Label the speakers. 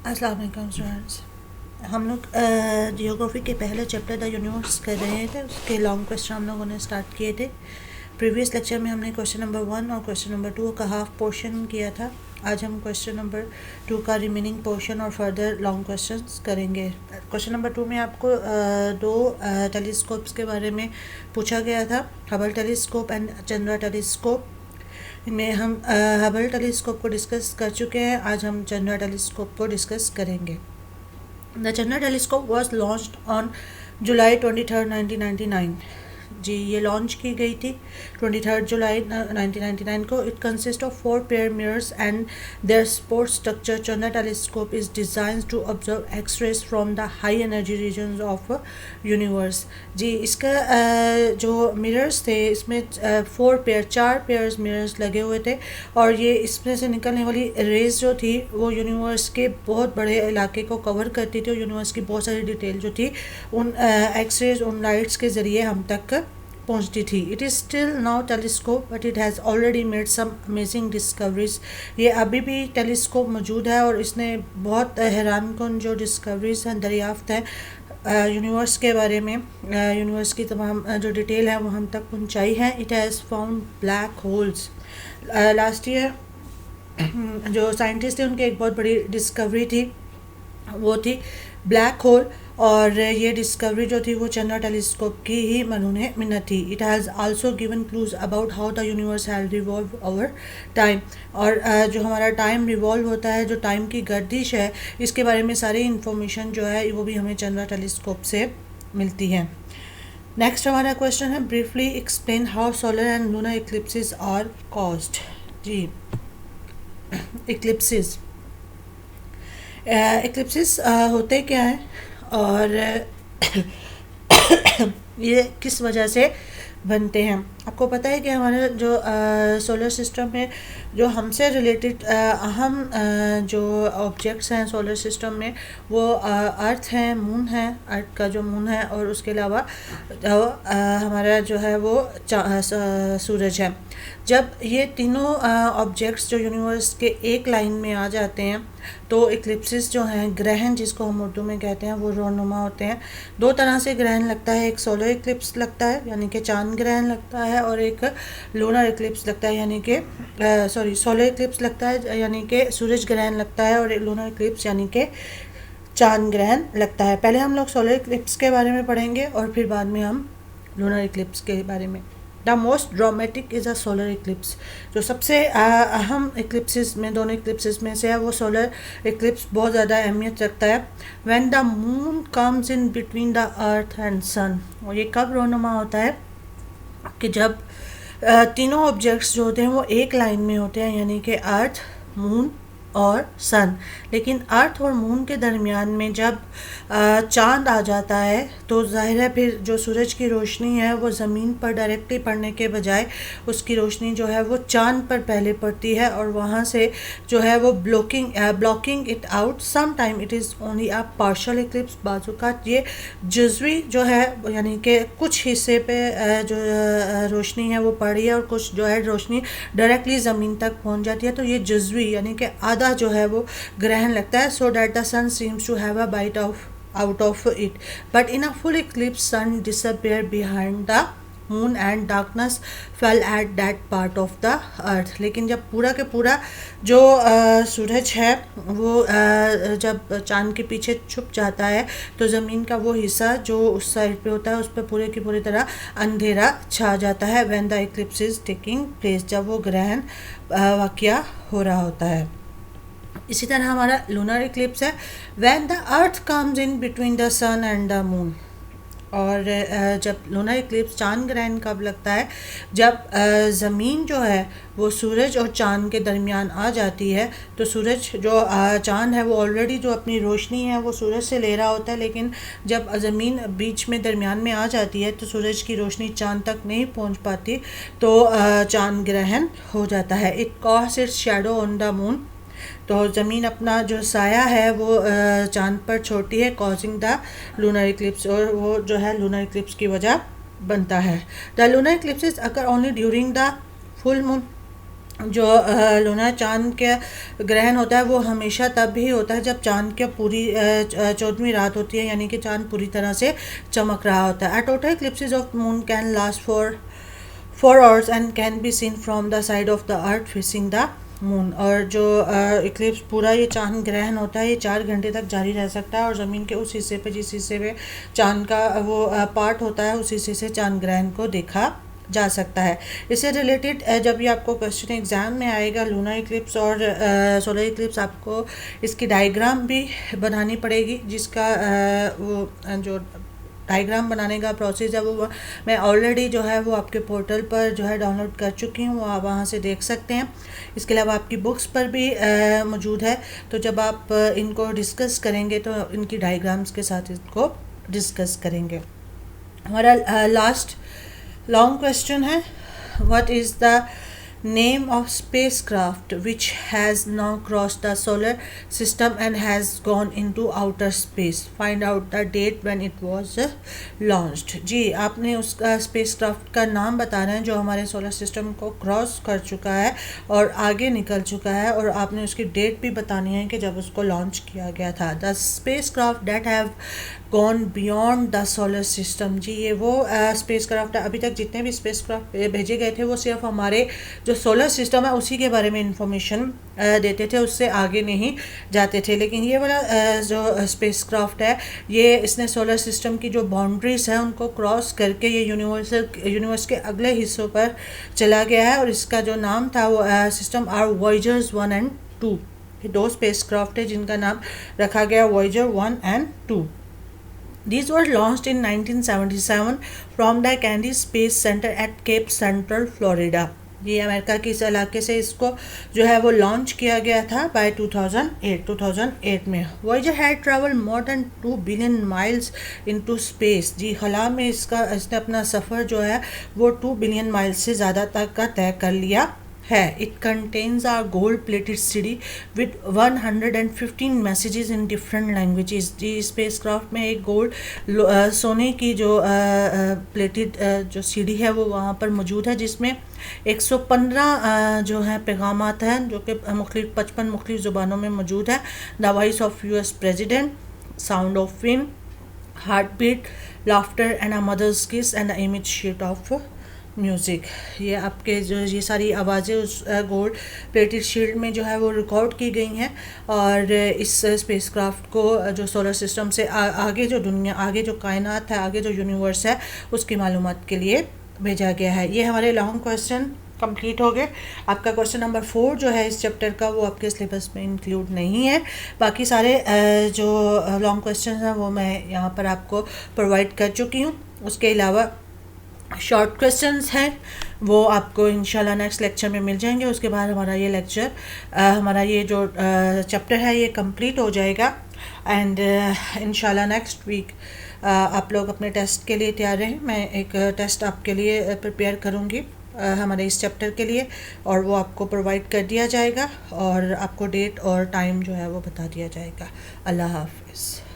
Speaker 1: अस्सलाम वालेकुम स्टूडेंट्स। हम लोग जियोग्राफी के पहले चैप्टर द यूनिवर्स कर रहे थे, उसके लॉन्ग क्वेश्चन हम लोगों ने स्टार्ट किए थे। प्रीवियस लेक्चर में हमने क्वेश्चन नंबर 1 और क्वेश्चन नंबर 2 का हाफ पोर्शन किया था। आज हम क्वेश्चन नंबर 2 का रिमेनिंग पोर्शन और फर्दर लॉन्ग क्वेश्चंस करेंगे। क्वेश्चन नंबर 2 में आपको दो टेलीस्कोप्स के बारे में पूछा गया था, Hubble telescope and Chandra telescope. इनमें हम हबल टेलीस्कोप को डिस्कस कर चुके हैं। आज हम चंद्रा टेलीस्कोप को डिस्कस करेंगे। The Chandra telescope was launched on July 23, 1999। जी, ये लॉन्च की गई थी 23 जुलाई 1999 को। It consist of 4 pair mirrors and their support structure. Chandra telescope is design to observe X rays from the high energy regions of universe. जी, इसका जो मिरर्स थे, इसमें 4 पेयर्स मिरर्स लगे हुए थे और ये इसमें से निकलने वाली रेज जो थी वो यूनिवर्स के बहुत बड़े इलाके को कवर करती थी और यूनिवर्स की बहुत सारी डिटेल जो थी उन एक्स-रेज, उन लाइट्स के ज़रिए हम तक पहुंचती थी। It is still now telescope but it has already made some amazing discoveries. ये अभी भी टेलीस्कोप मौजूद है और इसने बहुत हैरानकुन जो डिस्कवरीज हैं, दरियाफ्त हैं यूनिवर्स के बारे में, यूनिवर्स की तमाम जो डिटेल है वो हम तक पहुंचाई है। It has found black holes. Last year जो साइंटिस्ट थे उनकी एक बहुत बड़ी डिस्कवरी थी, वो थी ब्लैक होल। और ये डिस्कवरी जो थी वो चंद्रा टेलीस्कोप की ही मरूने मिन्नत थी। It has also given clues about how the universe have revolve over time. और जो हमारा टाइम रिवॉल्व होता है, जो टाइम की गर्दिश है, इसके बारे में सारी इंफॉर्मेशन जो है वो भी हमें चंद्रा टेलीस्कोप से मिलती है। नेक्स्ट हमारा क्वेश्चन है, briefly explain how solar and lunar eclipses are caused. जी, इक्लिप्सेस इक्लिप्सेस होते क्या हैं और ये किस वजह से बनते हैं। आपको पता है कि हमारे जो सोलर सिस्टम में जो हमसे रिलेटेड अहम जो ऑब्जेक्ट्स हैं सोलर सिस्टम में, वो अर्थ है, मून है, अर्थ का जो मून है, और उसके अलावा हमारा जो है वो सूरज है। जब ये तीनों ऑब्जेक्ट्स जो यूनिवर्स के एक लाइन में आ जाते हैं तो इक्लिप्सिस जो हैं, ग्रहण जिसको हम उर्दू में कहते हैं, वो रोनुमा होते हैं। दो तरह से ग्रहण लगता है, एक सोलर इक्लिप्स लगता है यानी कि चांद ग्रहण लगता है, और एक लूनर इक्लिप्स लगता है यानी कि सोलर इक्लिप्स लगता है यानी कि सूरज ग्रहण लगता है, और लूनर इक्लिप्स यानी कि चांद ग्रहण लगता है। पहले हम लोग सोलर इक्लिप्स के बारे में पढ़ेंगे और फिर बाद में हम लूनर इक्लिप्स के बारे में। The most dramatic is a solar Eclipse. जो सबसे अहम इक्लिप्सिस में, दोनों इक्लिप्सिस में से है, वो सोलर इक्लिप्स बहुत ज़्यादा अहमियत रखता है। When the moon comes in between the earth and sun. और ये कब रोनुमा होता है कि जब तीनों ऑब्जेक्ट्स जो होते हैं वो एक लाइन में होते हैं, यानी कि अर्थ, मून और सन। लेकिन अर्थ और मून के दरमियान में जब चांद आ जाता है तो जाहिर है फिर जो सूरज की रोशनी है वो ज़मीन पर डायरेक्टली पड़ने के बजाय उसकी रोशनी जो है वो चांद पर पहले पड़ती है और वहाँ से जो है वो blocking it out. Some time it is only a partial eclipse. बाजू का ये जुज़वी जो है यानी कि कुछ हिस्से पे जो रोशनी है वो पड़ रही है और कुछ जो है रोशनी डायरेक्टली ज़मीन तक पहुँच जाती है, तो ये जुज़वी यानी कि आधा जो है वो ग्रहण लगता है। So that the sun seems to have a bite of out of it, but in a full eclipse sun disappear behind the moon and darkness fell at that part of the earth। लेकिन जब पूरा के पूरा जो सूरज है वो जब चांद के पीछे छुप जाता है तो ज़मीन का वो हिस्सा जो उस साइड पे होता है उस पर पूरे की पूरी तरह अंधेरा छा जाता है। when the eclipse is taking place, जब वो ग्रहण वाक़या हो रहा होता है। इसी तरह हमारा लूनर इक्लिप्स है, when the earth comes in between the sun and the moon. और जब लूनर इक्लिप्स, चांद ग्रहण कब लगता है, जब ज़मीन जो है वो सूरज और चांद के दरमियान आ जाती है। तो सूरज जो चांद है वो ऑलरेडी जो अपनी रोशनी है वो सूरज से ले रहा होता है, लेकिन जब ज़मीन बीच में दरमियान में आ जाती है तो सूरज की रोशनी चांद तक नहीं पहुंच पाती, तो चांद ग्रहण हो जाता है। It cast its shadow on the moon. तो ज़मीन अपना जो साया है वो चांद पर छोड़ती है, कॉजिंग द लूनर इक्लिप्स, और वो जो है लूनर इक्लिप्स की वजह बनता है। The lunar Eclipse occur only during the full moon. जो लूना चाँद के ग्रहण होता है वो हमेशा तब ही होता है जब चाँद के पूरी 14वीं रात होती है, यानी कि चाँद पूरी तरह से चमक रहा होता है। Total इक्लिप्सेस of moon can last for 4 hours and can be seen from the side of the earth facing the moon. और जो इक्लिप्स पूरा ये चांद ग्रहण होता है ये 4 घंटे तक जारी रह सकता है, और ज़मीन के उस हिस्से पे जिस हिस्से में चांद का वो पार्ट होता है उस हिस्से से चांद ग्रहण को देखा जा सकता है। इससे रिलेटेड जब भी आपको क्वेश्चन एग्ज़ाम में आएगा लूनर इक्लिप्स और सोलर इक्लिप्स, आपको इसकी डायग्राम भी बनानी पड़ेगी, जिसका वो जो डायग्राम बनाने का प्रोसेस है वो मैं ऑलरेडी जो है वो आपके पोर्टल पर जो है डाउनलोड कर चुकी हूँ, वो आप वहाँ से देख सकते हैं। इसके अलावा आपकी बुक्स पर भी मौजूद है, तो जब आप इनको डिस्कस करेंगे तो इनकी डायग्राम्स के साथ इसको डिस्कस करेंगे। हमारा लास्ट लॉन्ग क्वेश्चन है, what is the name of spacecraft which has now crossed the solar system and has gone into outer space, find out the date when it was launched। जी आपने उसका spacecraft का नाम बताना है जो हमारे solar system को क्रॉस कर चुका है और आगे निकल चुका है, और आपने उसकी डेट भी बतानी है कि जब उसको लॉन्च किया गया था। The spacecraft that have gone beyond the solar system. जी ये वो स्पेसक्राफ्ट है, अभी तक जितने भी स्पेसक्राफ्ट भेजे गए थे वो सिर्फ हमारे जो सोलर सिस्टम है उसी के बारे में इंफॉर्मेशन देते थे, उससे आगे नहीं जाते थे। लेकिन ये वाला जो स्पेसक्राफ्ट है ये इसने सोलर सिस्टम की जो बाउंड्रीज है उनको क्रॉस करके ये यूनिवर्स के अगले हिस्सों पर चला गया है, और इसका जो नाम था वो सिस्टम आर वॉयजर्स 1 and 2। ये 2 स्पेसक्राफ्ट है जिनका नाम रखा गया Voyager 1 and 2। These were launched in 1977 from the Kennedy Space Center at Cape Central, Florida। ये अमेरिका के इस इलाके से इसको जो है वो लॉन्च किया गया था बाय 2008 में। Voyager had travel more than 2 billion miles into space. जी खला में इसने अपना सफ़र जो है वो 2 बिलियन माइल्स से ज़्यादा तक का तय कर लिया है। It contains a gold plated CD with 115 messages in different languages. जी स्पेसक्राफ्ट में एक गोल्ड सोने की जो प्लेटेड जो सीडी है वो वहाँ पर मौजूद है, जिसमें 115 जो है पैगामात हैं जो कि 55 मुख्तलिफ ज़ुबानों में मौजूद है। The voice of US president, sound of wind, heart beat, laughter and a mother's kiss and the image sheet of music. ये आपके जो ये सारी आवाज़ें उस गोल्ड प्लेटेड शील्ड में जो है वो रिकॉर्ड की गई हैं, और इस स्पेसक्राफ्ट को जो सोलर सिस्टम से आगे जो दुनिया, आगे जो कायनात है, आगे जो यूनिवर्स है उसकी मालूमात के लिए भेजा गया है। ये हमारे लॉन्ग क्वेश्चन कंप्लीट हो गए। आपका क्वेश्चन नंबर 4 जो है इस चैप्टर का वो आपके सिलेबस में इंक्लूड नहीं है। बाकी सारे जो लॉन्ग क्वेश्चन हैं वो मैं यहाँ पर आपको प्रोवाइड कर चुकी हूँ। उसके अलावा शॉर्ट क्वेश्चंस हैं वो आपको इंशाल्लाह नेक्स्ट लेक्चर में मिल जाएंगे। उसके बाद हमारा ये लेक्चर हमारा ये जो चैप्टर है ये कंप्लीट हो जाएगा, एंड इंशाल्लाह नेक्स्ट वीक आप लोग अपने टेस्ट के लिए तैयार रहें। मैं एक टेस्ट आपके लिए प्रिपेयर करूँगी हमारे इस चैप्टर के लिए, और वो आपको प्रोवाइड कर दिया जाएगा और आपको डेट और टाइम जो है वो बता दिया जाएगा। अल्लाह हाफ़िज़।